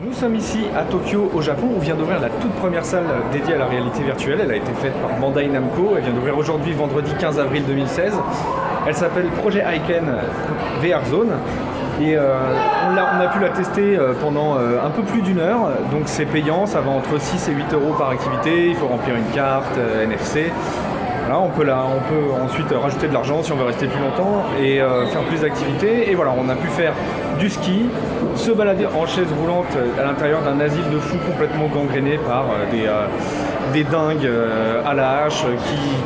Nous sommes ici à Tokyo, au Japon. On vient d'ouvrir la toute première salle dédiée à la réalité virtuelle. Elle a été faite par Bandai Namco. Elle vient d'ouvrir aujourd'hui, vendredi 15 avril 2016. Elle s'appelle Projet Aiken VR Zone. Et on a pu la tester pendant un peu plus d'1 heure. Donc c'est payant, ça va entre 6 et 8 euros par activité. Il faut remplir une carte NFC. Voilà, on peut ensuite rajouter de l'argent si on veut rester plus longtemps et faire plus d'activités. Et voilà, on a pu faire du ski, se balader en chaise roulante à l'intérieur d'un asile de fous complètement gangréné par des dingues à la hache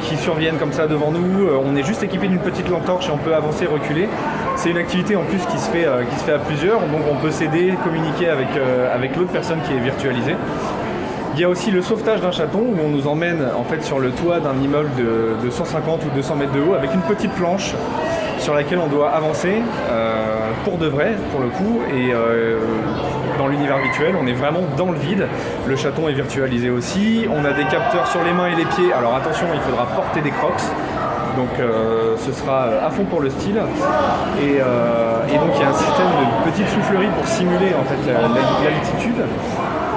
qui surviennent comme ça devant nous. On est juste équipé d'une petite lampe torche et on peut avancer, reculer. C'est une activité en plus qui se fait à plusieurs, donc on peut s'aider, communiquer avec l'autre personne qui est virtualisée. Il y a aussi le sauvetage d'un chaton où on nous emmène en fait sur le toit d'un immeuble de 150 ou 200 mètres de haut avec une petite planche sur laquelle on doit avancer pour de vrai, pour le coup, et dans l'univers virtuel, on est vraiment dans le vide. Le chaton est virtualisé aussi, on a des capteurs sur les mains et les pieds, alors attention, il faudra porter des crocs, donc ce sera à fond pour le style, et donc il y a un système de petites souffleries pour simuler en fait l'altitude.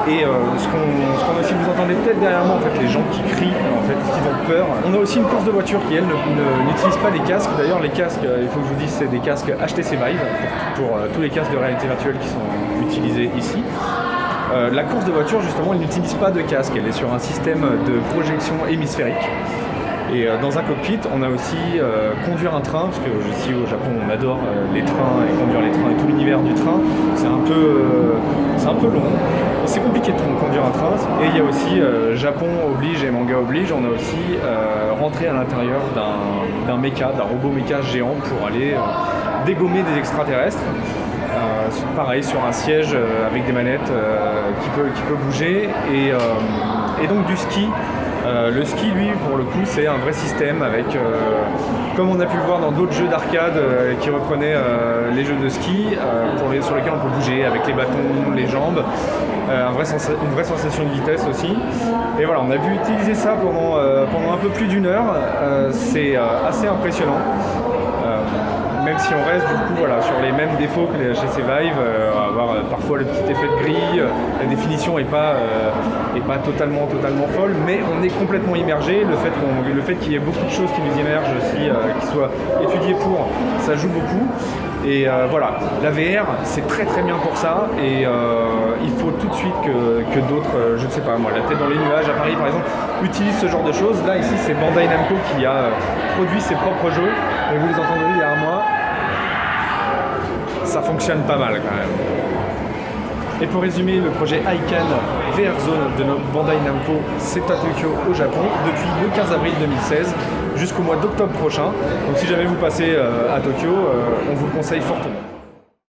Et ce qu'on aussi, vous entendez peut-être derrière moi, en fait, les gens qui crient, en fait, qui ont peur. On a aussi une course de voiture qui, elle, n'utilise pas les casques. D'ailleurs, les casques, il faut que je vous dise, c'est des casques HTC Vive pour tous les casques de réalité virtuelle qui sont utilisés ici. La course de voiture, justement, elle n'utilise pas de casque. Elle est sur un système de projection hémisphérique. Et dans un cockpit, on a aussi conduire un train, parce que ici au Japon on adore les trains et conduire les trains et tout l'univers du train. C'est un peu long, c'est compliqué de conduire un train. Et il y a aussi Japon oblige et manga oblige, on a aussi rentré à l'intérieur d'un mecha, d'un robot mecha géant pour aller dégommer des extraterrestres. Pareil sur un siège avec des manettes qui peut bouger et donc du ski. Le ski, lui, pour le coup, c'est un vrai système avec, comme on a pu le voir dans d'autres jeux d'arcade qui reprenaient les jeux de ski, sur lesquels on peut bouger avec les bâtons, les jambes, une vraie sensation de vitesse aussi. Et voilà, on a pu utiliser ça pendant un peu plus d'1 heure. C'est assez impressionnant. Même si on reste du coup voilà, sur les mêmes défauts que les HTC Vive, avoir parfois le petit effet de grille, la définition n'est pas totalement folle, mais on est complètement immergé. Le fait qu'il y ait beaucoup de choses qui nous immergent aussi, qui soient étudiées pour, ça joue beaucoup. Et voilà, la VR c'est très très bien pour ça et il faut tout de suite que d'autres, je ne sais pas moi, la tête dans les nuages à Paris par exemple, utilisent ce genre de choses. Là ici c'est Bandai Namco qui a produit ses propres jeux et vous les entendez derrière moi. Ça fonctionne pas mal quand même. Et pour résumer, le projet Aiken VR Zone de notre Bandai Namco, c'est à Tokyo au Japon depuis le 15 avril 2016 jusqu'au mois d'octobre prochain. Donc si jamais vous passez à Tokyo, on vous le conseille fortement.